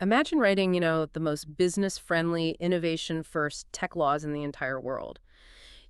Imagine writing, the most business-friendly, innovation-first tech laws in the entire world.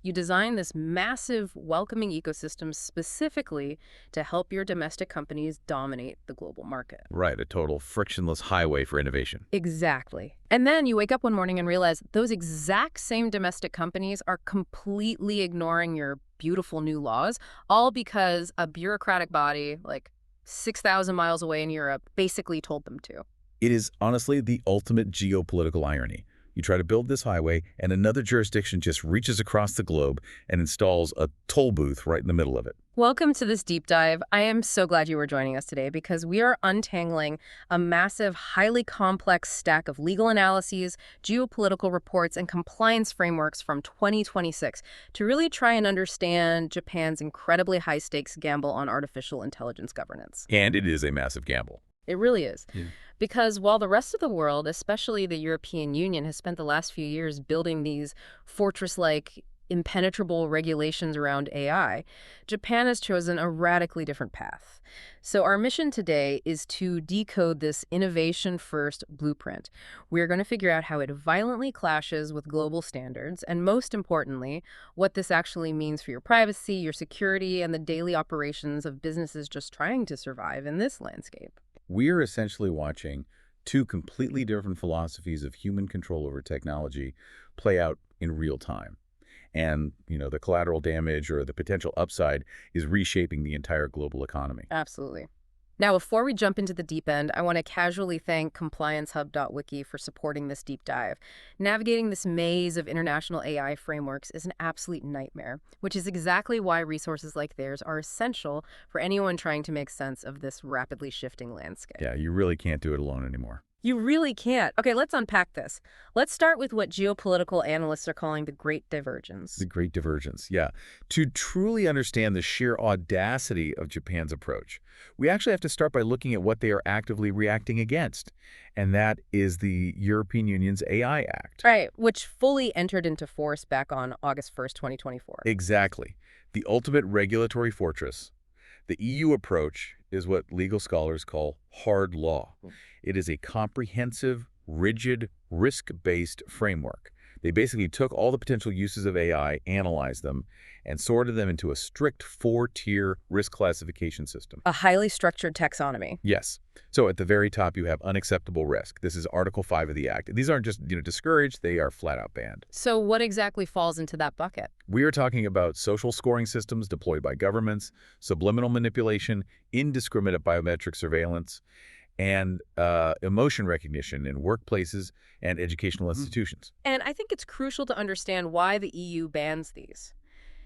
You design this massive, welcoming ecosystem specifically to help your domestic companies dominate the global market. Right, a total frictionless highway for innovation. Exactly. And then you wake up one morning and realize those exact same domestic companies are completely ignoring your beautiful new laws, all because a bureaucratic body, like 6,000 miles away in Europe, basically told them to. It is honestly the ultimate geopolitical irony. You try to build this highway, and another jurisdiction just reaches across the globe and installs a toll booth right in the middle of it. Welcome to this deep dive. I am so glad you were joining us today because we are untangling a massive, highly complex stack of legal analyses, geopolitical reports, and compliance frameworks from 2026 to really try and understand Japan's incredibly high-stakes gamble on artificial intelligence governance. And it is a massive gamble. It really is. Yeah. Because while the rest of the world, especially the European Union, has spent the last few years building these fortress-like impenetrable regulations around AI, Japan has chosen a radically different path. So our mission today is to decode this innovation-first blueprint. We're going to figure out how it violently clashes with global standards, and most importantly, what this actually means for your privacy, your security, and the daily operations of businesses just trying to survive in this landscape. We're essentially watching two completely different philosophies of human control over technology play out in real time. And, the collateral damage or the potential upside is reshaping the entire global economy. Absolutely. Now, before we jump into the deep end, I want to casually thank ComplianceHub.wiki for supporting this deep dive. Navigating this maze of international AI frameworks is an absolute nightmare, which is exactly why resources like theirs are essential for anyone trying to make sense of this rapidly shifting landscape. Yeah, you really can't do it alone anymore. You really can't. Okay, let's unpack this. Let's start with what geopolitical analysts are calling the Great Divergence. The Great Divergence, yeah. To truly understand the sheer audacity of Japan's approach, we actually have to start by looking at what they are actively reacting against, and that is the European Union's AI Act. Right, which fully entered into force back on August 1st, 2024. Exactly. The ultimate regulatory fortress. The EU approach is what legal scholars call hard law. It is a comprehensive, rigid, risk-based framework. They basically took all the potential uses of AI, analyzed them, and sorted them into a strict four-tier risk classification system. A highly structured taxonomy. Yes. So at the very top, you have unacceptable risk. This is Article 5 of the Act. These aren't just discouraged, they are flat-out banned. So what exactly falls into that bucket? We are talking about social scoring systems deployed by governments, subliminal manipulation, indiscriminate biometric surveillance, and emotion recognition in workplaces and educational institutions. And I think it's crucial to understand why the EU bans these.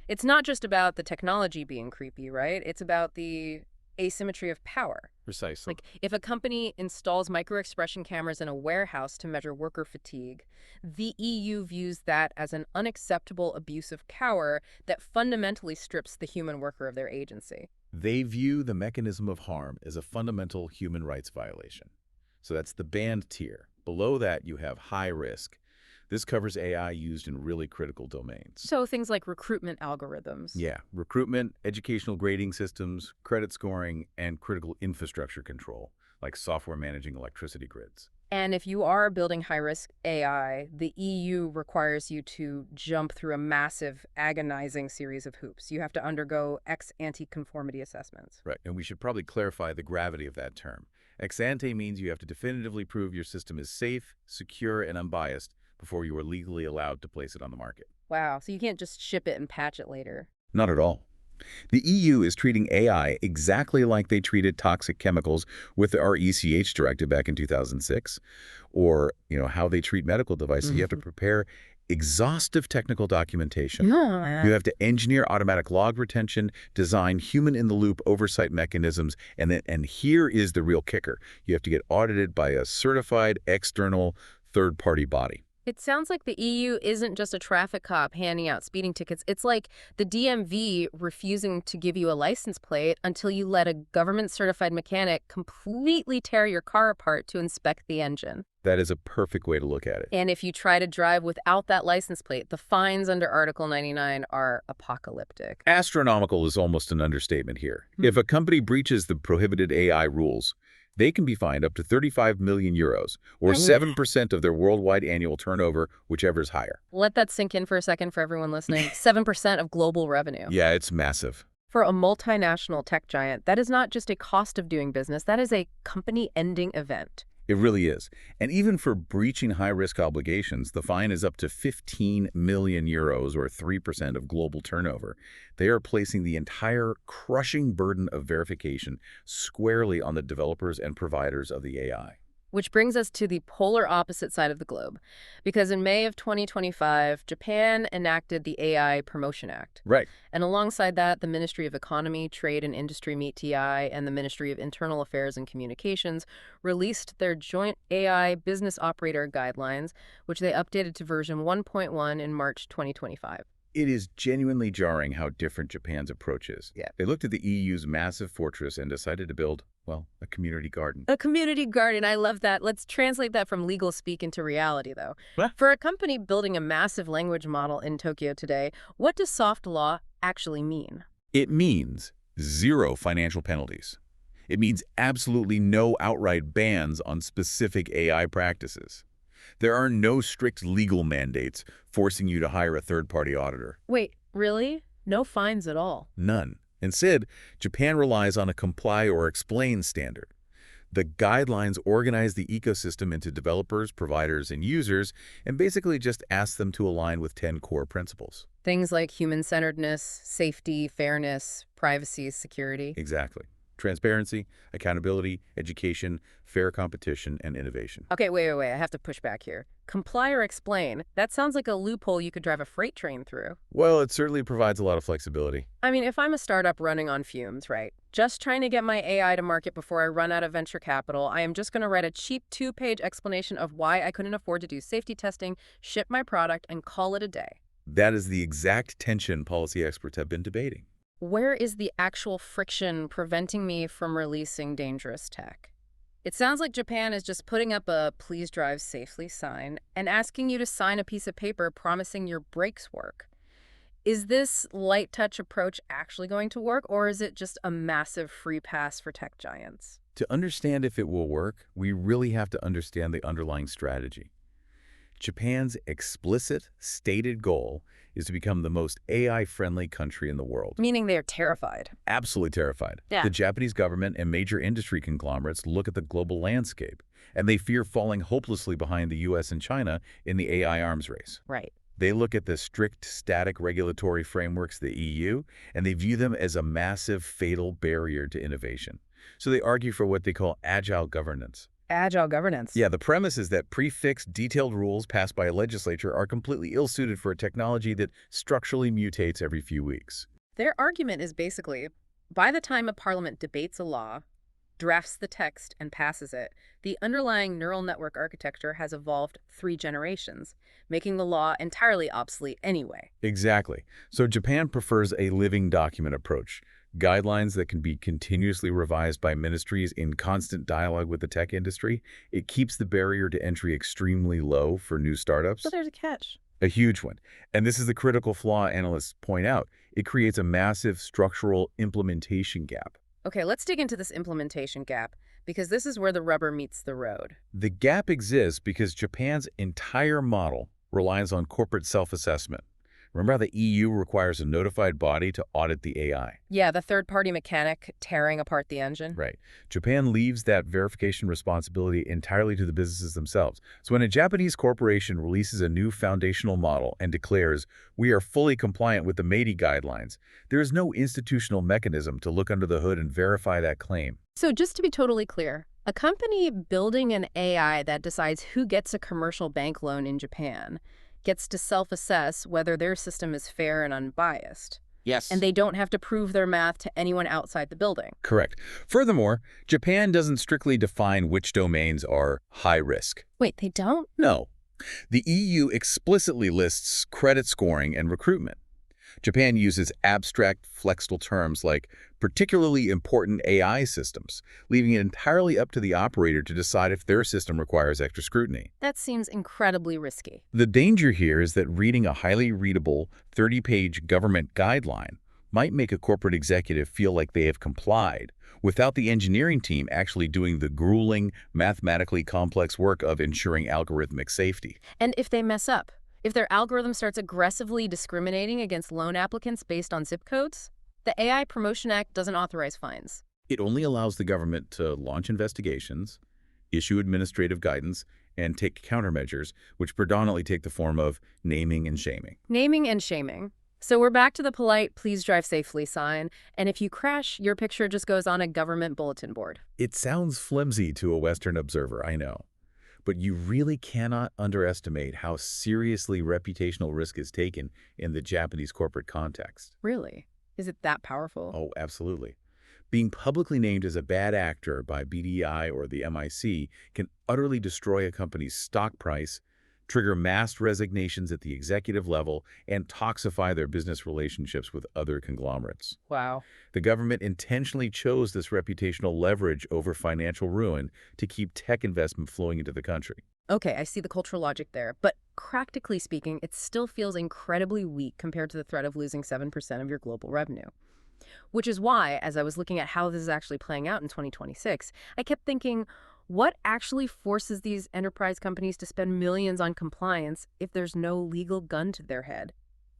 It's not just about the technology being creepy, right? It's about the asymmetry of power. Precisely. Like, if a company installs microexpression cameras in a warehouse to measure worker fatigue, the EU views that as an unacceptable abuse of power that fundamentally strips the human worker of their agency. They view the mechanism of harm as a fundamental human rights violation. So that's the banned tier. Below that, you have high risk. This covers AI used in really critical domains. So things like recruitment algorithms. Yeah, recruitment, educational grading systems, credit scoring, and critical infrastructure control, like software managing electricity grids. And if you are building high-risk AI, the EU requires you to jump through a massive, agonizing series of hoops. You have to undergo ex-ante conformity assessments. Right, and we should probably clarify the gravity of that term. Ex-ante means you have to definitively prove your system is safe, secure, and unbiased before you are legally allowed to place it on the market. Wow, so you can't just ship it and patch it later. Not at all. The EU is treating AI exactly like they treated toxic chemicals with our ECH directive back in 2006, or how they treat medical devices. You have to prepare exhaustive technical documentation. You have to engineer automatic log retention, design human-in-the-loop oversight mechanisms, and here is the real kicker. You have to get audited by a certified external third-party body. It sounds like the EU isn't just a traffic cop handing out speeding tickets. It's like the DMV refusing to give you a license plate until you let a government-certified mechanic completely tear your car apart to inspect the engine. That is a perfect way to look at it. And if you try to drive without that license plate, the fines under Article 99 are apocalyptic. Astronomical is almost an understatement here. If a company breaches the prohibited AI rules, They can be fined up to 35 million euros, or Mm. 7% of their worldwide annual turnover, whichever is higher. Let that sink in for a second for everyone listening. 7% of global revenue. Yeah, it's massive. For a multinational tech giant, that is not just a cost of doing business, that is a company-ending event. It really is. And even for breaching high-risk obligations, the fine is up to 15 million euros, or 3% of global turnover. They are placing the entire crushing burden of verification squarely on the developers and providers of the AI. Which brings us to the polar opposite side of the globe. Because in May of 2025, Japan enacted the AI Promotion Act. Right. And alongside that, the Ministry of Economy, Trade and Industry, METI, and the Ministry of Internal Affairs and Communications released their joint AI business operator guidelines, which they updated to version 1.1 in March 2025. It is genuinely jarring how different Japan's approach is. Yeah. They looked at the EU's massive fortress and decided to build, well, a community garden. A community garden, I love that. Let's translate that from legal speak into reality, though. What? For a company building a massive language model in Tokyo today, what does soft law actually mean? It means zero financial penalties. It means absolutely no outright bans on specific AI practices. There are no strict legal mandates forcing you to hire a third-party auditor. Wait, really? No fines at all? None. Instead, Japan relies on a comply or explain standard. The guidelines organize the ecosystem into developers, providers, and users, and basically just ask them to align with 10 core principles. Things like human-centeredness, safety, fairness, privacy, security. Exactly. Transparency, accountability, education, fair competition, and innovation. Okay, wait. I have to push back here. Comply or explain? That sounds like a loophole you could drive a freight train through. Well, it certainly provides a lot of flexibility. I mean, if I'm a startup running on fumes, right? Just trying to get my AI to market before I run out of venture capital, I am just going to write a cheap 2-page explanation of why I couldn't afford to do safety testing, ship my product, and call it a day. That is the exact tension policy experts have been debating. Where is the actual friction preventing me from releasing dangerous tech? It sounds like Japan is just putting up a "please drive safely" sign and asking you to sign a piece of paper promising your brakes work. Is this light touch approach actually going to work, or is it just a massive free pass for tech giants? To understand if it will work, we really have to understand the underlying strategy. Japan's explicit, stated goal is to become the most AI-friendly country in the world. Meaning they're terrified. Absolutely terrified. Yeah. The Japanese government and major industry conglomerates look at the global landscape, and they fear falling hopelessly behind the US and China in the AI arms race. Right. They look at the strict, static regulatory frameworks of the EU, and they view them as a massive, fatal barrier to innovation. So they argue for what they call agile governance. Agile governance. Yeah, the premise is that prefixed, detailed rules passed by a legislature are completely ill-suited for a technology that structurally mutates every few weeks. Their argument is basically, by the time a parliament debates a law, drafts the text, and passes it, the underlying neural network architecture has evolved 3 generations, making the law entirely obsolete anyway. Exactly. So Japan prefers a living document approach. Guidelines that can be continuously revised by ministries in constant dialogue with the tech industry. It keeps the barrier to entry extremely low for new startups. But there's a catch. A huge one. And this is the critical flaw analysts point out. It creates a massive structural implementation gap. Okay, let's dig into this implementation gap, because this is where the rubber meets the road. The gap exists because Japan's entire model relies on corporate self-assessment. Remember how the EU requires a notified body to audit the AI? Yeah, the third-party mechanic tearing apart the engine. Right. Japan leaves that verification responsibility entirely to the businesses themselves. So when a Japanese corporation releases a new foundational model and declares, "We are fully compliant with the METI guidelines," there is no institutional mechanism to look under the hood and verify that claim. So just to be totally clear, a company building an AI that decides who gets a commercial bank loan in Japan gets to self-assess whether their system is fair and unbiased. Yes. And they don't have to prove their math to anyone outside the building. Correct. Furthermore, Japan doesn't strictly define which domains are high risk. Wait, they don't? No. The EU explicitly lists credit scoring and recruitment. Japan uses abstract, flexible terms like particularly important AI systems, leaving it entirely up to the operator to decide if their system requires extra scrutiny. That seems incredibly risky. The danger here is that reading a highly readable 30-page government guideline might make a corporate executive feel like they have complied, without the engineering team actually doing the grueling, mathematically complex work of ensuring algorithmic safety. And if they mess up, if their algorithm starts aggressively discriminating against loan applicants based on zip codes, the AI Promotion Act doesn't authorize fines. It only allows the government to launch investigations, issue administrative guidance, and take countermeasures, which predominantly take the form of naming and shaming. Naming and shaming. So we're back to the polite "please drive safely" sign, and if you crash, your picture just goes on a government bulletin board. It sounds flimsy to a Western observer, I know. But you really cannot underestimate how seriously reputational risk is taken in the Japanese corporate context. Really? Is it that powerful? Oh, absolutely. Being publicly named as a bad actor by BDI or the MIC can utterly destroy a company's stock price, trigger mass resignations at the executive level, and toxify their business relationships with other conglomerates. Wow. The government intentionally chose this reputational leverage over financial ruin to keep tech investment flowing into the country. Okay, I see the cultural logic there, but practically speaking, it still feels incredibly weak compared to the threat of losing 7% of your global revenue. Which is why, as I was looking at how this is actually playing out in 2026, I kept thinking, what actually forces these enterprise companies to spend millions on compliance if there's no legal gun to their head?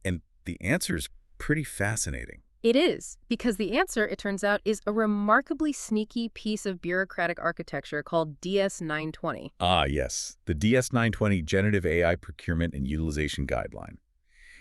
And the answer is pretty fascinating. It is, because the answer, it turns out, is a remarkably sneaky piece of bureaucratic architecture called DS-920. Ah, yes, the DS-920 Generative AI Procurement and Utilization Guideline.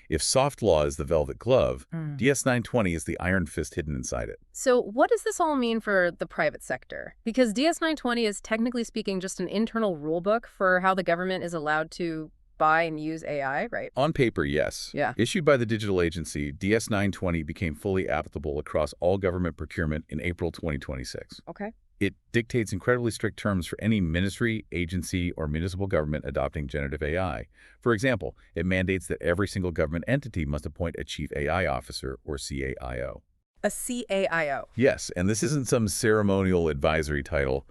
If soft law is the velvet glove, DS-920 is the iron fist hidden inside it. So what does this all mean for the private sector? Because DS-920 is technically speaking just an internal rulebook for how the government is allowed to buy and use AI, right? On paper, yes. Yeah. Issued by the digital agency, DS-920 became fully applicable across all government procurement in April 2026. Okay. It dictates incredibly strict terms for any ministry, agency, or municipal government adopting generative AI. For example, it mandates that every single government entity must appoint a Chief AI Officer, or CAIO. A CAIO. Yes, and this isn't some ceremonial advisory title.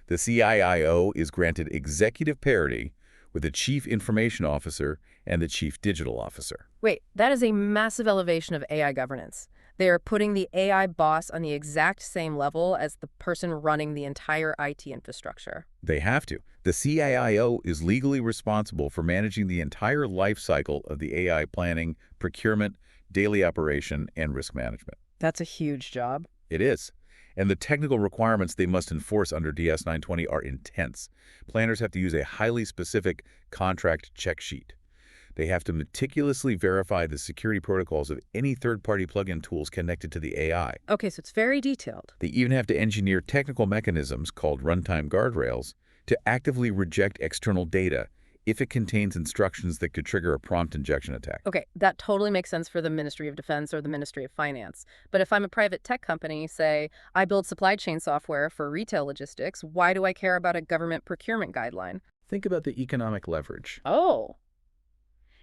The CIIO is granted executive parity with the Chief Information Officer and the Chief Digital Officer. Wait, that is a massive elevation of AI governance. They are putting the AI boss on the exact same level as the person running the entire IT infrastructure. They have to. The CIIO is legally responsible for managing the entire life cycle of the AI planning, procurement, daily operation, and risk management. That's a huge job. It is. And the technical requirements they must enforce under DS-920 are intense. Planners have to use a highly specific contract check sheet. They have to meticulously verify the security protocols of any third-party plugin tools connected to the AI. Okay, so it's very detailed. They even have to engineer technical mechanisms called runtime guardrails to actively reject external data if it contains instructions that could trigger a prompt injection attack. Okay, that totally makes sense for the Ministry of Defense or the Ministry of Finance. But if I'm a private tech company, say, I build supply chain software for retail logistics, why do I care about a government procurement guideline? Think about the economic leverage. Oh.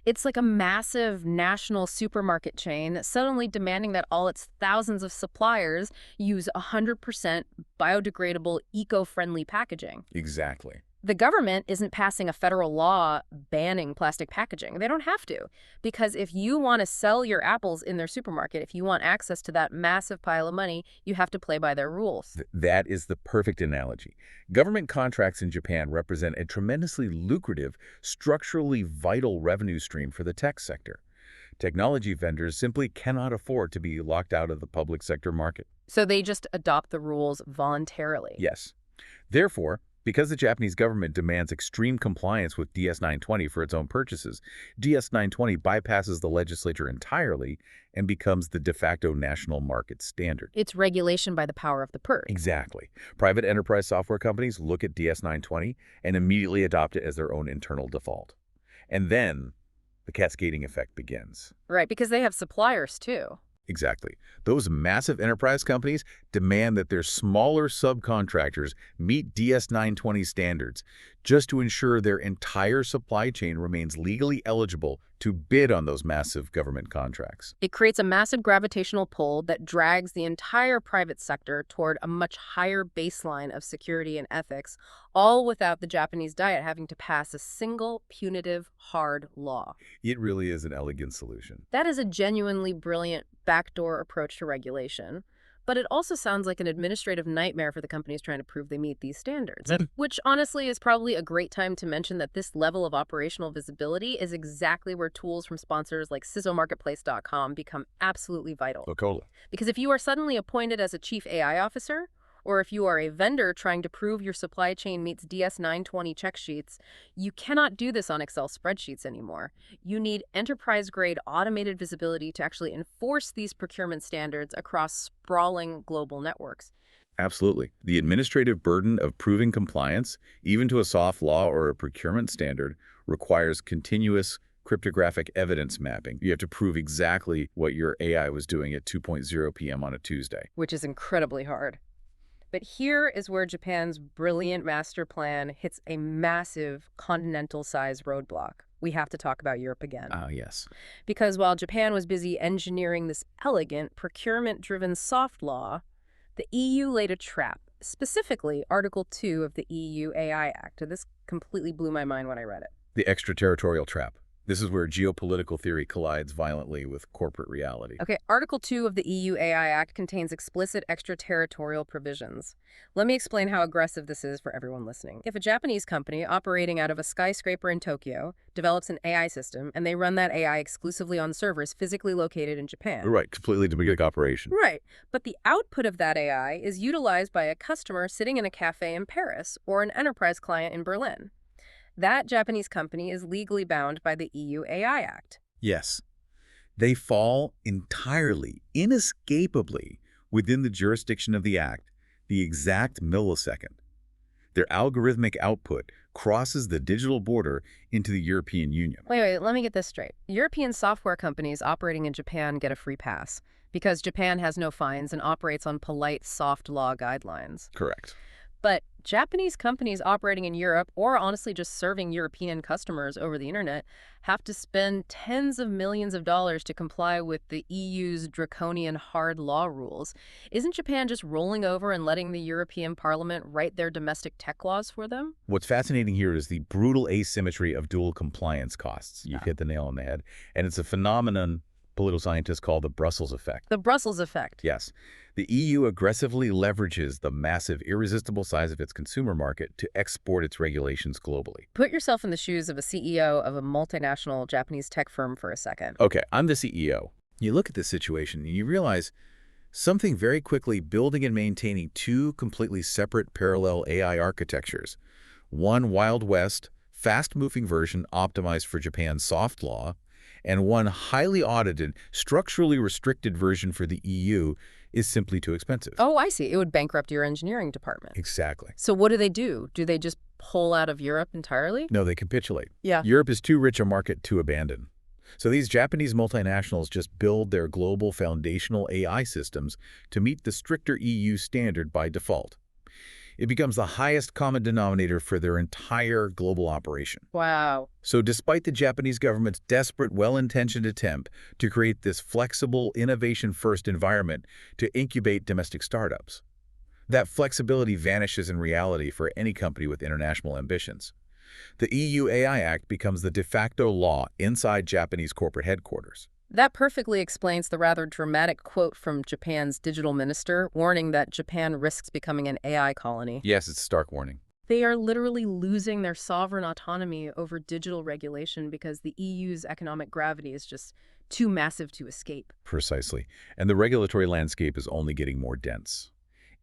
It's like a massive national supermarket chain suddenly demanding that all its thousands of suppliers use 100% biodegradable, eco-friendly packaging. Exactly. The government isn't passing a federal law banning plastic packaging. They don't have to. Because if you want to sell your apples in their supermarket, if you want access to that massive pile of money, you have to play by their rules. That is the perfect analogy. Government contracts in Japan represent a tremendously lucrative, structurally vital revenue stream for the tech sector. Technology vendors simply cannot afford to be locked out of the public sector market. So they just adopt the rules voluntarily. Yes. Therefore, because the Japanese government demands extreme compliance with DS-920 for its own purchases, DS-920 bypasses the legislature entirely and becomes the de facto national market standard. It's regulation by the power of the purse. Exactly. Private enterprise software companies look at DS-920 and immediately adopt it as their own internal default. And then the cascading effect begins. Right, because they have suppliers too. Exactly. Those massive enterprise companies demand that their smaller subcontractors meet DS-920 standards just to ensure their entire supply chain remains legally eligible to bid on those massive government contracts. It creates a massive gravitational pull that drags the entire private sector toward a much higher baseline of security and ethics, all without the Japanese diet having to pass a single punitive, hard law. It really is an elegant solution. That is a genuinely brilliant backdoor approach to regulation. But it also sounds like an administrative nightmare for the companies trying to prove they meet these standards. Then, Which honestly is probably a great time to mention that this level of operational visibility is exactly where tools from sponsors like CISOmarketplace.com become absolutely vital. totally. Because if you are suddenly appointed as a chief AI officer, or if you are a vendor trying to prove your supply chain meets DS 920 check sheets, you cannot do this on Excel spreadsheets anymore. You need enterprise-grade automated visibility to actually enforce these procurement standards across sprawling global networks. Absolutely. The administrative burden of proving compliance, even to a soft law or a procurement standard, requires continuous cryptographic evidence mapping. You have to prove exactly what your AI was doing at 2:00 p.m. on a Tuesday. Which is incredibly hard. But here is where Japan's brilliant master plan hits a massive continental-sized roadblock. We have to talk about Europe again. Ah, yes. Because while Japan was busy engineering this elegant, procurement-driven soft law, the EU laid a trap, specifically Article 2 of the EU AI Act. And this completely blew my mind when I read it. The extraterritorial trap. This is where geopolitical theory collides violently with corporate reality. Okay, Article 2 of the EU AI Act contains explicit extraterritorial provisions. Let me explain how aggressive this is for everyone listening. If a Japanese company operating out of a skyscraper in Tokyo develops an AI system and they run that AI exclusively on servers physically located in Japan. Right, completely domestic operation. Right, but the output of that AI is utilized by a customer sitting in a cafe in Paris or an enterprise client in Berlin. That Japanese company is legally bound by the EU AI Act. Yes. They fall entirely, inescapably, within the jurisdiction of the Act, the exact millisecond. Their algorithmic output crosses the digital border into the European Union. Wait, let me get this straight. European software companies operating in Japan get a free pass because Japan has no fines and operates on polite soft law guidelines. Correct. But Japanese companies operating in Europe, or honestly just serving European customers over the internet, have to spend tens of millions of dollars to comply with the EU's draconian hard law rules. Isn't Japan just rolling over and letting the European Parliament write their domestic tech laws for them? What's fascinating here is the brutal asymmetry of dual compliance costs. You've hit the nail on the head. And it's a phenomenon political scientists call the Brussels effect. The Brussels effect. Yes. The EU aggressively leverages the massive, irresistible size of its consumer market to export its regulations globally. Put yourself in the shoes of a CEO of a multinational Japanese tech firm for a second. Okay, I'm the CEO. You look at this situation and you realize something very quickly: building and maintaining two completely separate parallel AI architectures. One Wild West, fast-moving version optimized for Japan's soft law, and one highly audited, structurally restricted version for the EU is simply too expensive. Oh, I see. It would bankrupt your engineering department. Exactly. So what do? Do they just pull out of Europe entirely? No, they capitulate. Yeah. Europe is too rich a market to abandon. So these Japanese multinationals just build their global foundational AI systems to meet the stricter EU standard by default. It becomes the highest common denominator for their entire global operation. Wow. So despite the Japanese government's desperate, well-intentioned attempt to create this flexible, innovation-first environment to incubate domestic startups, that flexibility vanishes in reality for any company with international ambitions. The EU AI Act becomes the de facto law inside Japanese corporate headquarters. That perfectly explains the rather dramatic quote from Japan's digital minister, warning that Japan risks becoming an AI colony. Yes, it's a stark warning. They are literally losing their sovereign autonomy over digital regulation because the EU's economic gravity is just too massive to escape. Precisely. And the regulatory landscape is only getting more dense.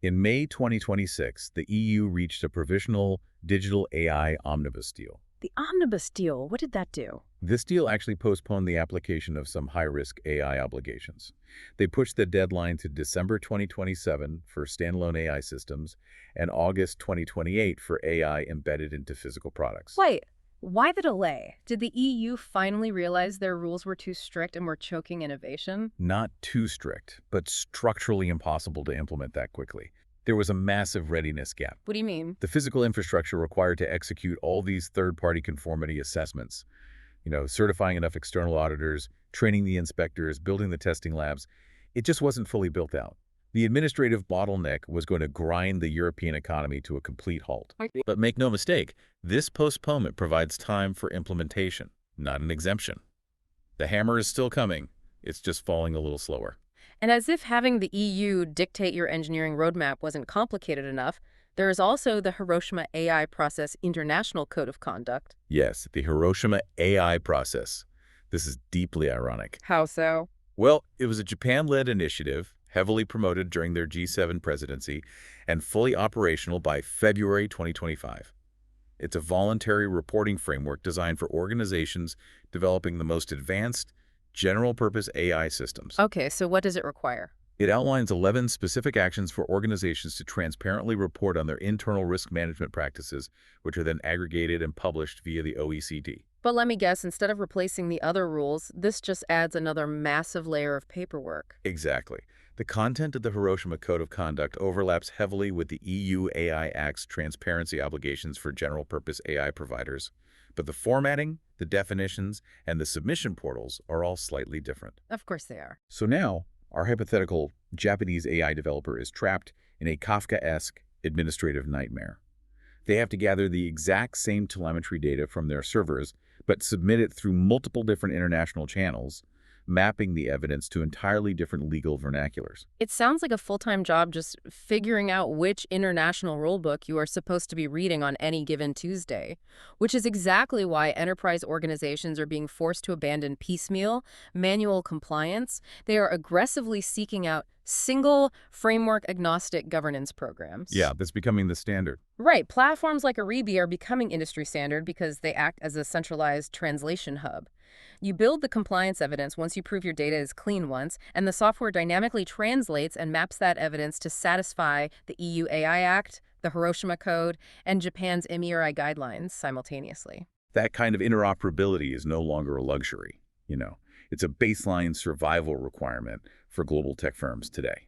In May 2026, the EU reached a provisional digital AI omnibus deal. The omnibus deal, what did that do? This deal actually postponed the application of some high-risk AI obligations. They pushed the deadline to December 2027 for standalone AI systems and August 2028 for AI embedded into physical products. Wait, why the delay? Did the EU finally realize their rules were too strict and were choking innovation? Not too strict, but structurally impossible to implement that quickly. There was a massive readiness gap. What do you mean? The physical infrastructure required to execute all these third-party conformity assessments, certifying enough external auditors, training the inspectors, building the testing labs, it just wasn't fully built out. The administrative bottleneck was going to grind the European economy to a complete halt. But make no mistake, this postponement provides time for implementation, not an exemption. The hammer is still coming. It's just falling a little slower. And as if having the EU dictate your engineering roadmap wasn't complicated enough, there is also the Hiroshima AI Process International Code of Conduct. Yes, the Hiroshima AI process. This is deeply ironic. How so? Well, it was a Japan-led initiative, heavily promoted during their G7 presidency, and fully operational by February 2025. It's a voluntary reporting framework designed for organizations developing the most advanced, general-purpose AI systems. Okay, so what does it require? It outlines 11 specific actions for organizations to transparently report on their internal risk management practices, which are then aggregated and published via the OECD. But let me guess, instead of replacing the other rules, this just adds another massive layer of paperwork. Exactly. The content of the Hiroshima Code of Conduct overlaps heavily with the EU AI Act's transparency obligations for general-purpose AI providers, but the formatting, the definitions, and the submission portals are all slightly different. Of course they are. So now, our hypothetical Japanese AI developer is trapped in a Kafka-esque administrative nightmare. They have to gather the exact same telemetry data from their servers, but submit it through multiple different international channels, mapping the evidence to entirely different legal vernaculars. It sounds like a full-time job just figuring out which international rulebook you are supposed to be reading on any given Tuesday, which is exactly why enterprise organizations are being forced to abandon piecemeal, manual compliance. They are aggressively seeking out single, framework-agnostic governance programs. Yeah, that's becoming the standard. Right. Platforms like Aribi are becoming industry standard because they act as a centralized translation hub. You build the compliance evidence once you prove your data is clean once, and the software dynamically translates and maps that evidence to satisfy the EU AI Act, the Hiroshima Code, and Japan's MIRI guidelines simultaneously. That kind of interoperability is no longer a luxury. It's a baseline survival requirement for global tech firms today.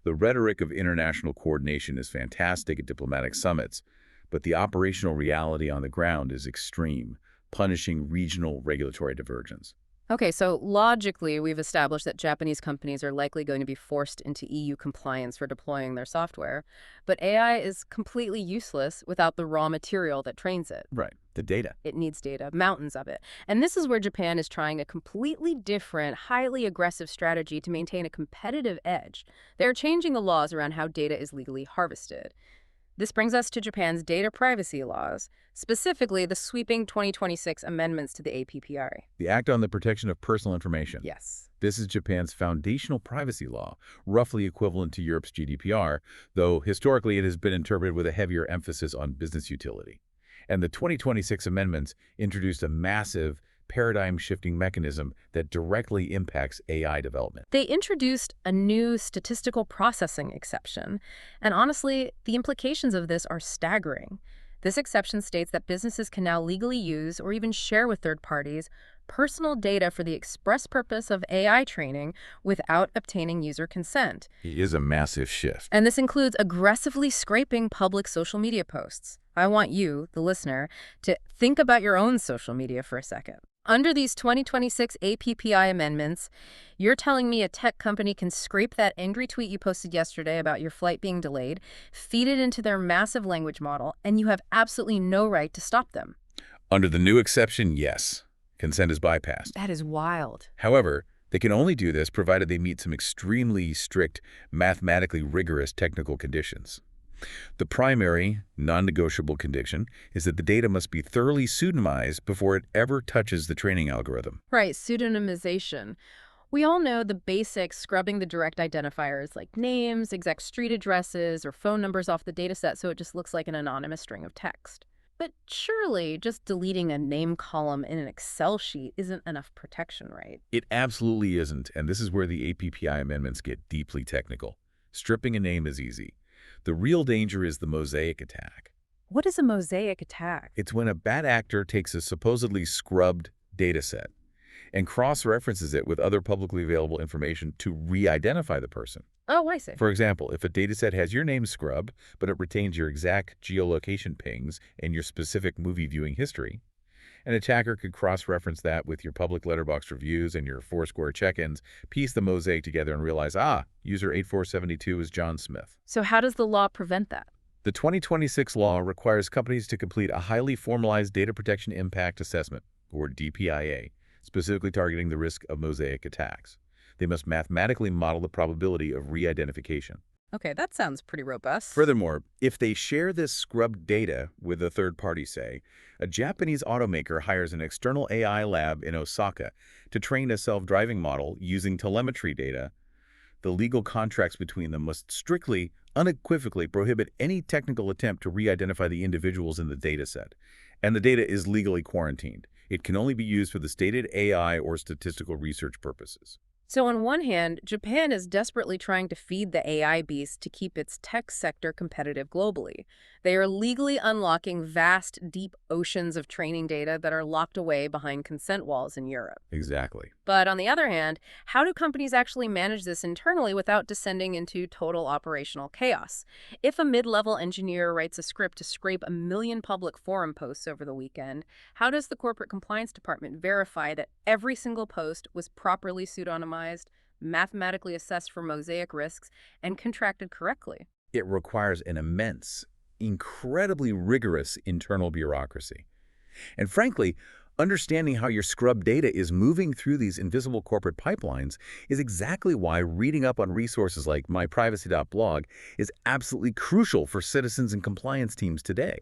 The rhetoric of international coordination is fantastic at diplomatic summits, but the operational reality on the ground is extreme, punishing regional regulatory divergence. Okay, so logically, we've established that Japanese companies are likely going to be forced into EU compliance for deploying their software, but AI is completely useless without the raw material that trains it. Right, the data. It needs data, mountains of it. And this is where Japan is trying a completely different, highly aggressive strategy to maintain a competitive edge. They're changing the laws around how data is legally harvested. This brings us to Japan's data privacy laws, specifically the sweeping 2026 amendments to the APPI. The Act on the Protection of Personal Information. Yes. This is Japan's foundational privacy law, roughly equivalent to Europe's GDPR, though historically it has been interpreted with a heavier emphasis on business utility. And the 2026 amendments introduced a massive paradigm-shifting mechanism that directly impacts AI development. They introduced a new statistical processing exception, and honestly, the implications of this are staggering. This exception states that businesses can now legally use or even share with third parties personal data for the express purpose of AI training without obtaining user consent. It is a massive shift. And this includes aggressively scraping public social media posts. I want you, the listener, to think about your own social media for a second. Under these 2026 APPI amendments, you're telling me a tech company can scrape that angry tweet you posted yesterday about your flight being delayed, feed it into their massive language model, and you have absolutely no right to stop them. Under the new exception, yes. Consent is bypassed. That is wild. However, they can only do this provided they meet some extremely strict, mathematically rigorous technical conditions. The primary, non-negotiable condition is that the data must be thoroughly pseudonymized before it ever touches the training algorithm. Right, pseudonymization. We all know the basics, scrubbing the direct identifiers like names, exact street addresses, or phone numbers off the dataset so it just looks like an anonymous string of text. But surely just deleting a name column in an Excel sheet isn't enough protection, right? It absolutely isn't, and this is where the APPI amendments get deeply technical. Stripping a name is easy. The real danger is the mosaic attack. What is a mosaic attack? It's when a bad actor takes a supposedly scrubbed dataset and cross-references it with other publicly available information to re-identify the person. Oh, I see. For example, if a dataset has your name scrubbed, but it retains your exact geolocation pings and your specific movie viewing history, an attacker could cross-reference that with your public letterbox reviews and your Foursquare check-ins, piece the mosaic together and realize, user 8472 is John Smith. So how does the law prevent that? The 2026 law requires companies to complete a highly formalized data protection impact assessment, or DPIA, specifically targeting the risk of mosaic attacks. They must mathematically model the probability of re-identification. Okay, that sounds pretty robust. Furthermore, if they share this scrubbed data with a third party, say, a Japanese automaker hires an external AI lab in Osaka to train a self-driving model using telemetry data, the legal contracts between them must strictly, unequivocally prohibit any technical attempt to re-identify the individuals in the dataset. And the data is legally quarantined. It can only be used for the stated AI or statistical research purposes. So on one hand, Japan is desperately trying to feed the AI beast to keep its tech sector competitive globally. They are legally unlocking vast, deep oceans of training data that are locked away behind consent walls in Europe. Exactly. But on the other hand, how do companies actually manage this internally without descending into total operational chaos? If a mid-level engineer writes a script to scrape 1 million public forum posts over the weekend, how does the corporate compliance department verify that every single post was properly pseudonymized, mathematically assessed for mosaic risks, and contracted correctly? It requires an immense, incredibly rigorous internal bureaucracy. And frankly, understanding how your scrub data is moving through these invisible corporate pipelines is exactly why reading up on resources like myprivacy.blog is absolutely crucial for citizens and compliance teams today.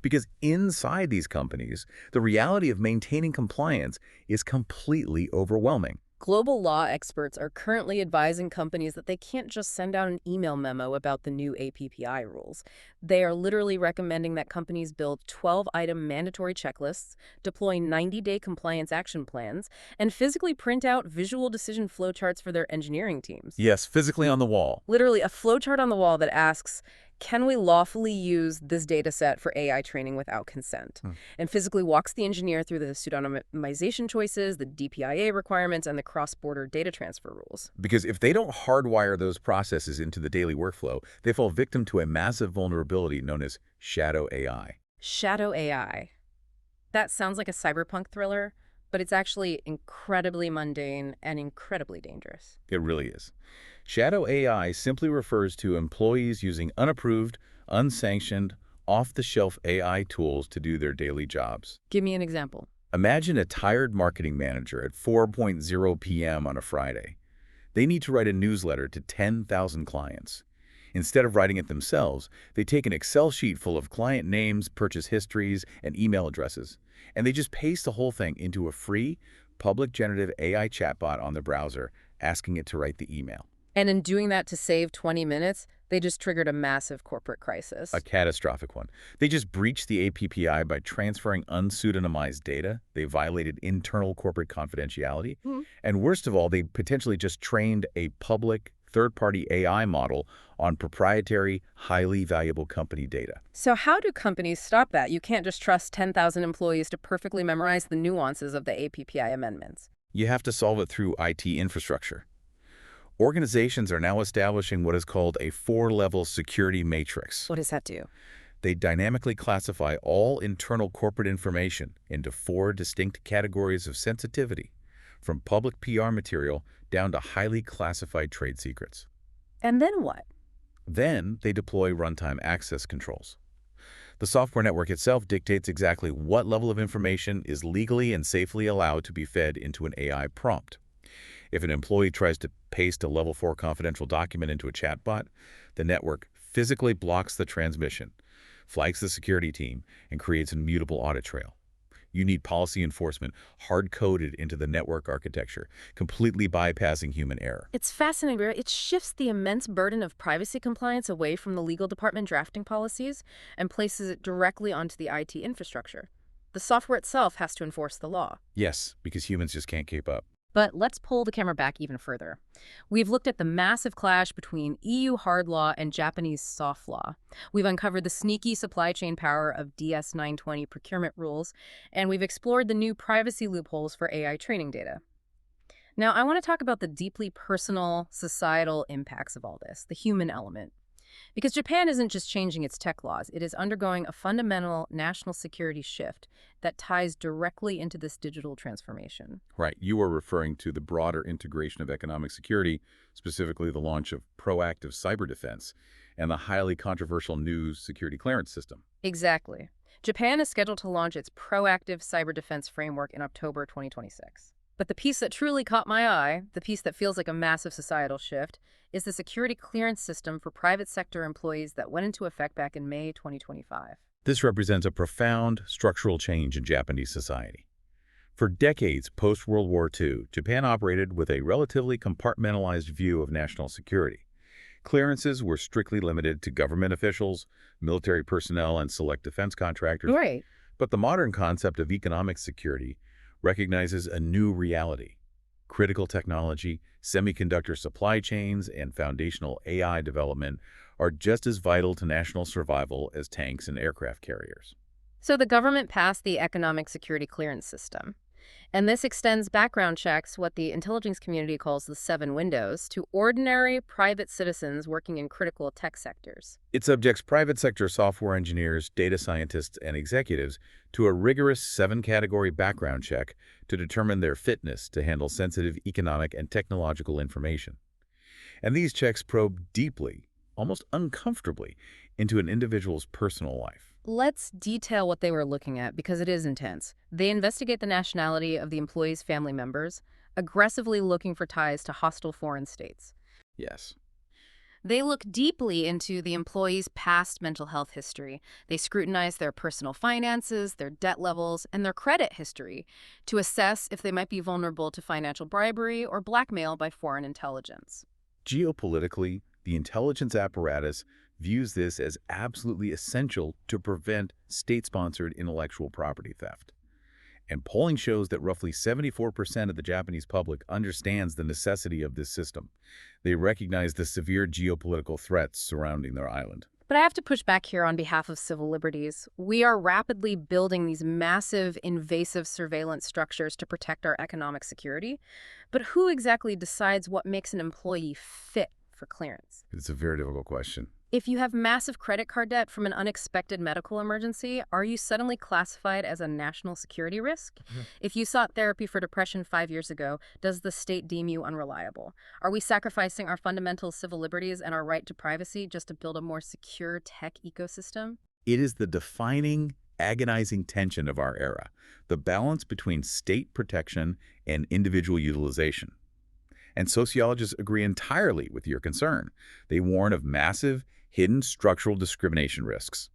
Because inside these companies, the reality of maintaining compliance is completely overwhelming. Global law experts are currently advising companies that they can't just send out an email memo about the new APPI rules. They are literally recommending that companies build 12-item mandatory checklists, deploy 90-day compliance action plans, and physically print out visual decision flowcharts for their engineering teams. Yes, physically on the wall. Literally a flowchart on the wall that asks, can we lawfully use this data set for AI training without consent? And physically walks the engineer through the pseudonymization choices, the DPIA requirements, and the cross-border data transfer rules. Because if they don't hardwire those processes into the daily workflow, they fall victim to a massive vulnerability known as shadow AI. Shadow AI. That sounds like a cyberpunk thriller, but it's actually incredibly mundane and incredibly dangerous. It really is. Shadow AI simply refers to employees using unapproved, unsanctioned, off-the-shelf AI tools to do their daily jobs. Give me an example. Imagine a tired marketing manager at 4:00 p.m. on a Friday. They need to write a newsletter to 10,000 clients. Instead of writing it themselves, they take an Excel sheet full of client names, purchase histories, and email addresses, and they just paste the whole thing into a free, public generative AI chatbot on the browser, asking it to write the email. And in doing that to save 20 minutes, they just triggered a massive corporate crisis. A catastrophic one. They just breached the APPI by transferring unpseudonymized data. They violated internal corporate confidentiality. And worst of all, they potentially just trained a public third-party AI model on proprietary, highly valuable company data. So how do companies stop that? You can't just trust 10,000 employees to perfectly memorize the nuances of the APPI amendments. You have to solve it through IT infrastructure. Organizations are now establishing what is called a 4-level security matrix. What does that do? They dynamically classify all internal corporate information into 4 distinct categories of sensitivity, from public PR material down to highly classified trade secrets. And then what? Then they deploy runtime access controls. The software network itself dictates exactly what level of information is legally and safely allowed to be fed into an AI prompt. If an employee tries to paste a level 4 confidential document into a chatbot, the network physically blocks the transmission, flags the security team, and creates an immutable audit trail. You need policy enforcement hard-coded into the network architecture, completely bypassing human error. It's fascinating, Vera. It shifts the immense burden of privacy compliance away from the legal department drafting policies and places it directly onto the IT infrastructure. The software itself has to enforce the law. Yes, because humans just can't keep up. But let's pull the camera back even further. We've looked at the massive clash between EU hard law and Japanese soft law. We've uncovered the sneaky supply chain power of DS 920 procurement rules, and we've explored the new privacy loopholes for AI training data. Now, I want to talk about the deeply personal, societal impacts of all this, the human element. Because Japan isn't just changing its tech laws, it is undergoing a fundamental national security shift that ties directly into this digital transformation. Right. You are referring to the broader integration of economic security, specifically the launch of proactive cyber defense and the highly controversial new security clearance system. Exactly. Japan is scheduled to launch its proactive cyber defense framework in October 2026. But the piece that truly caught my eye, the piece that feels like a massive societal shift, is the security clearance system for private sector employees that went into effect back in May 2025. This represents a profound structural change in Japanese society. For decades post-World War II, Japan operated with a relatively compartmentalized view of national security. Clearances were strictly limited to government officials, military personnel, and select defense contractors. Right. But the modern concept of economic security recognizes a new reality. Critical technology, semiconductor supply chains, and foundational AI development are just as vital to national survival as tanks and aircraft carriers. So the government passed the economic security clearance system. And this extends background checks, what the intelligence community calls the 7 windows, to ordinary private citizens working in critical tech sectors. It subjects private sector software engineers, data scientists, and executives to a rigorous 7-category background check to determine their fitness to handle sensitive economic and technological information. And these checks probe deeply, almost uncomfortably, into an individual's personal life. Let's detail what they were looking at because it is intense. They investigate the nationality of the employee's family members, aggressively looking for ties to hostile foreign states. Yes. They look deeply into the employee's past mental health history. They scrutinize their personal finances, their debt levels, and their credit history to assess if they might be vulnerable to financial bribery or blackmail by foreign intelligence. Geopolitically, the intelligence apparatus views this as absolutely essential to prevent state-sponsored intellectual property theft. And polling shows that roughly 74% of the Japanese public understands the necessity of this system. They recognize the severe geopolitical threats surrounding their island. But I have to push back here on behalf of civil liberties. We are rapidly building these massive, invasive surveillance structures to protect our economic security. But who exactly decides what makes an employee fit for clearance? It's a very difficult question. If you have massive credit card debt from an unexpected medical emergency, are you suddenly classified as a national security risk? If you sought therapy for depression 5 years ago, does the state deem you unreliable? Are we sacrificing our fundamental civil liberties and our right to privacy just to build a more secure tech ecosystem? It is the defining, agonizing tension of our era, the balance between state protection and individual utilization. And sociologists agree entirely with your concern. They warn of massive, hidden structural discrimination risks.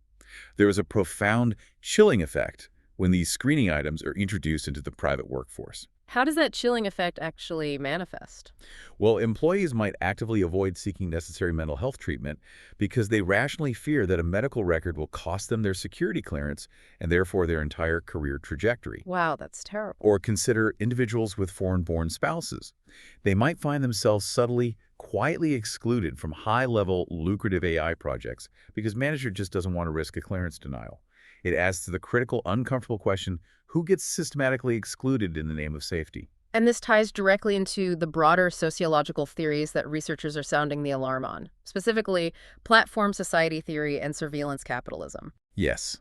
There is a profound chilling effect when these screening items are introduced into the private workforce. How does that chilling effect actually manifest? Well, employees might actively avoid seeking necessary mental health treatment because they rationally fear that a medical record will cost them their security clearance and therefore their entire career trajectory. Wow, that's terrible. Or consider individuals with foreign-born spouses. They might find themselves subtly, quietly excluded from high-level, lucrative AI projects because manager just doesn't want to risk a clearance denial. It adds to the critical, uncomfortable question, who gets systematically excluded in the name of safety? And this ties directly into the broader sociological theories that researchers are sounding the alarm on, specifically platform society theory and surveillance capitalism. Yes.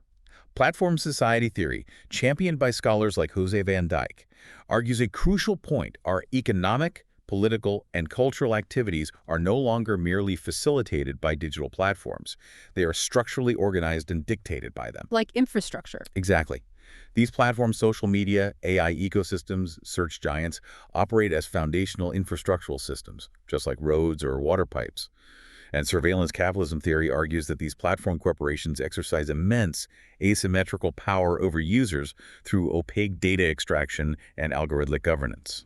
Platform society theory, championed by scholars like Jose Van Dyke, argues a crucial point. Our economic, political, and cultural activities are no longer merely facilitated by digital platforms. They are structurally organized and dictated by them. Like infrastructure. Exactly. These platforms, social media, AI ecosystems, search giants, operate as foundational infrastructural systems, just like roads or water pipes. And surveillance capitalism theory argues that these platform corporations exercise immense asymmetrical power over users through opaque data extraction and algorithmic governance.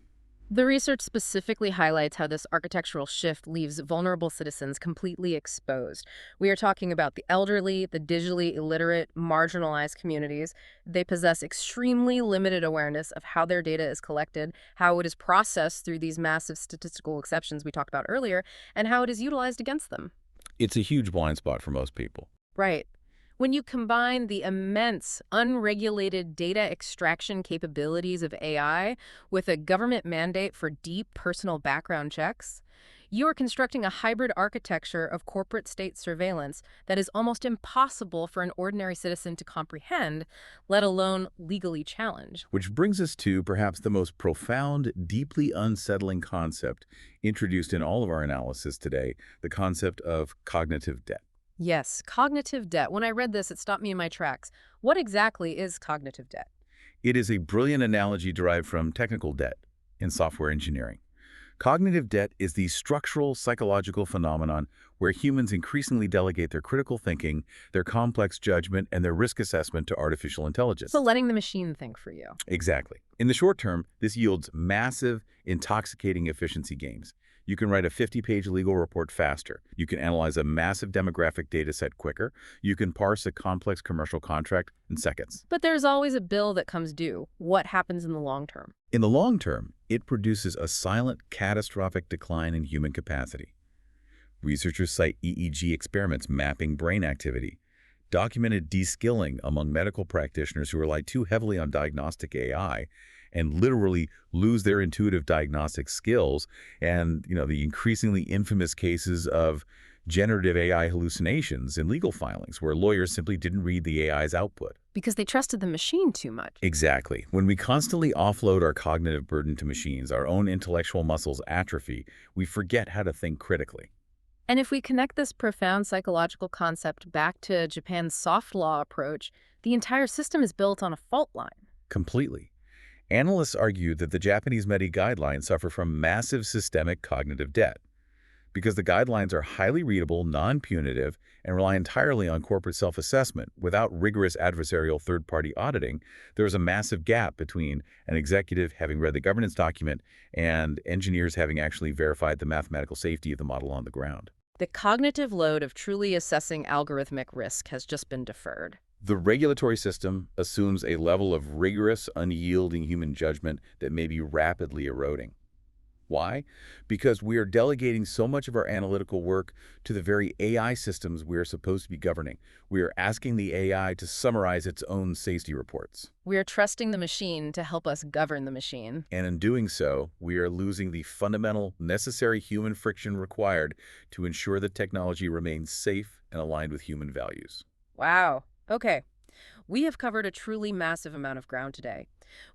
The research specifically highlights how this architectural shift leaves vulnerable citizens completely exposed. We are talking about the elderly, the digitally illiterate, marginalized communities. They possess extremely limited awareness of how their data is collected, how it is processed through these massive statistical exceptions we talked about earlier, and how it is utilized against them. It's a huge blind spot for most people. Right. When you combine the immense, unregulated data extraction capabilities of AI with a government mandate for deep personal background checks, you are constructing a hybrid architecture of corporate state surveillance that is almost impossible for an ordinary citizen to comprehend, let alone legally challenge. Which brings us to perhaps the most profound, deeply unsettling concept introduced in all of our analysis today, the concept of cognitive debt. Yes, cognitive debt. When I read this, it stopped me in my tracks. What exactly is cognitive debt? It is a brilliant analogy derived from technical debt. in software engineering. Cognitive debt is the structural psychological phenomenon where humans increasingly delegate their critical thinking, their complex judgment, and their risk assessment to artificial So intelligence. letting the machine think for you. Exactly. In the short term, this yields massive, intoxicating efficiency gains. You can write a 50-page legal report faster. You can analyze a massive demographic data set quicker. You can parse a complex commercial contract in seconds. But there's always a bill that comes due. What happens in the long term? In the long term, it produces a silent, catastrophic decline in human capacity. Researchers cite EEG experiments mapping brain activity, documented de-skilling among medical practitioners who rely too heavily on diagnostic AI and literally lose their intuitive diagnostic skills, and the increasingly infamous cases of generative AI hallucinations in legal filings where lawyers simply didn't read the AI's output. Because they trusted the machine too much. Exactly. When we constantly offload our cognitive burden to machines, our own intellectual muscles atrophy, we forget how to think critically. And if we connect this profound psychological concept back to Japan's soft law approach, the entire system is built on a fault line. Completely. Analysts argue that the Japanese METI guidelines suffer from massive systemic cognitive debt. Because the guidelines are highly readable, non-punitive, and rely entirely on corporate self-assessment without rigorous adversarial third-party auditing, there is a massive gap between an executive having read the governance document and engineers having actually verified the mathematical safety of the model on the ground. The cognitive load of truly assessing algorithmic risk has just been deferred. The regulatory system assumes a level of rigorous, unyielding human judgment that may be rapidly eroding. Why? Because we are delegating so much of our analytical work to the very AI systems we are supposed to be governing. We are asking the AI to summarize its own safety reports. We are trusting the machine to help us govern the machine. And in doing so, we are losing the fundamental, necessary human friction required to ensure that technology remains safe and aligned with human values. Wow. Okay. We have covered a truly massive amount of ground today.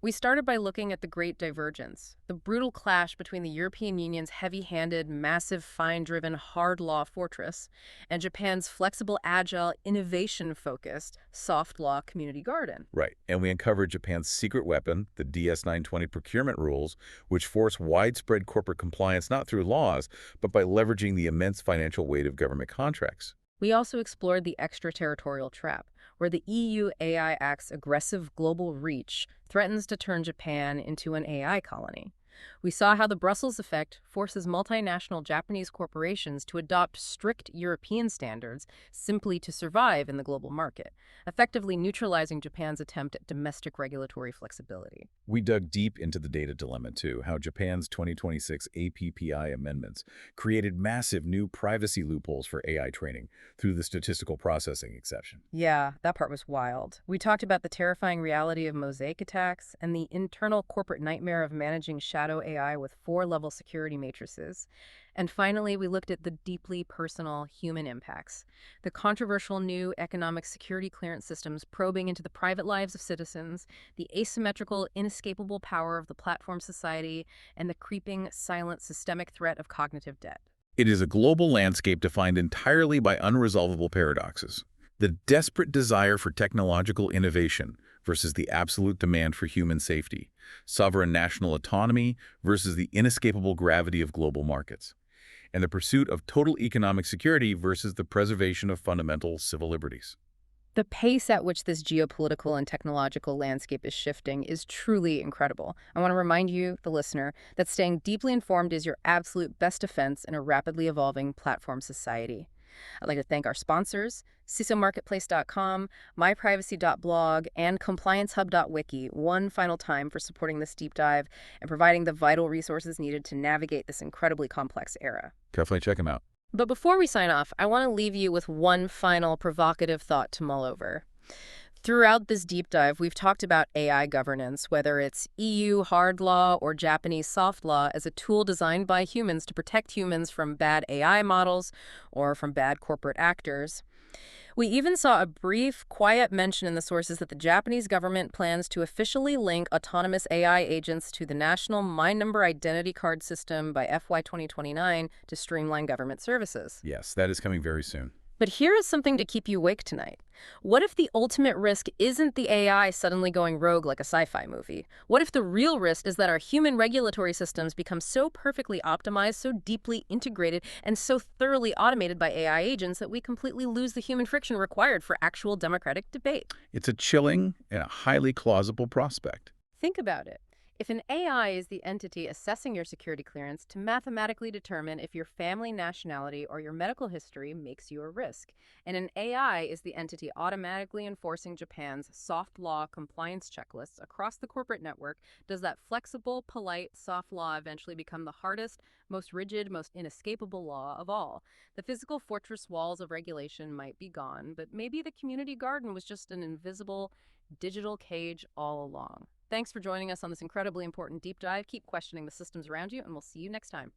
We started by looking at the Great Divergence, the brutal clash between the European Union's heavy-handed, massive, fine-driven, hard law fortress and Japan's flexible, agile, innovation-focused, soft law community garden. Right. And we uncovered Japan's secret weapon, the DS-920 procurement rules, which force widespread corporate compliance not through laws, but by leveraging the immense financial weight of government contracts. We also explored the extraterritorial trap, where the EU AI Act's aggressive global reach threatens to turn Japan into an AI colony. We saw how the Brussels effect forces multinational Japanese corporations to adopt strict European standards simply to survive in the global market, effectively neutralizing Japan's attempt at domestic regulatory flexibility. We dug deep into the data dilemma, too, how Japan's 2026 APPI amendments created massive new privacy loopholes for AI training through the statistical processing exception. Yeah, that part was wild. We talked about the terrifying reality of mosaic attacks and the internal corporate nightmare of managing shadow AI with 4-level security matrices. And finally, we looked at the deeply personal human impacts, the controversial new economic security clearance systems probing into the private lives of citizens, the asymmetrical, inescapable power of the platform society, and the creeping, silent, systemic threat of cognitive debt. It is a global landscape defined entirely by unresolvable paradoxes. The desperate desire for technological innovation versus the absolute demand for human safety, sovereign national autonomy versus the inescapable gravity of global markets, and the pursuit of total economic security versus the preservation of fundamental civil liberties. The pace at which this geopolitical and technological landscape is shifting is truly incredible. I want to remind you, the listener, that staying deeply informed is your absolute best defense in a rapidly evolving platform society. I'd like to thank our sponsors, CISOmarketplace.com, myprivacy.blog, and compliancehub.wiki one final time for supporting this deep dive and providing the vital resources needed to navigate this incredibly complex era. Definitely check them out. But before we sign off, I want to leave you with one final provocative thought to mull over. Throughout this deep dive, we've talked about AI governance, whether it's EU hard law or Japanese soft law, as a tool designed by humans to protect humans from bad AI models or from bad corporate actors. We even saw a brief, quiet mention in the sources that the Japanese government plans to officially link autonomous AI agents to the National My Number Identity Card System by FY 2029 to streamline government services. Yes, that is coming very soon. But here is something to keep you awake tonight. What if the ultimate risk isn't the AI suddenly going rogue like a sci-fi movie? What if the real risk is that our human regulatory systems become so perfectly optimized, so deeply integrated, and so thoroughly automated by AI agents that we completely lose the human friction required for actual democratic debate? It's a chilling and a highly plausible prospect. Think about it. If an AI is the entity assessing your security clearance to mathematically determine if your family nationality or your medical history makes you a risk, and an AI is the entity automatically enforcing Japan's soft law compliance checklists across the corporate network, does that flexible, polite, soft law eventually become the hardest, most rigid, most inescapable law of all? The physical fortress walls of regulation might be gone, but maybe the community garden was just an invisible digital cage all along. Thanks for joining us on this incredibly important deep dive. Keep questioning the systems around you, and we'll see you next time.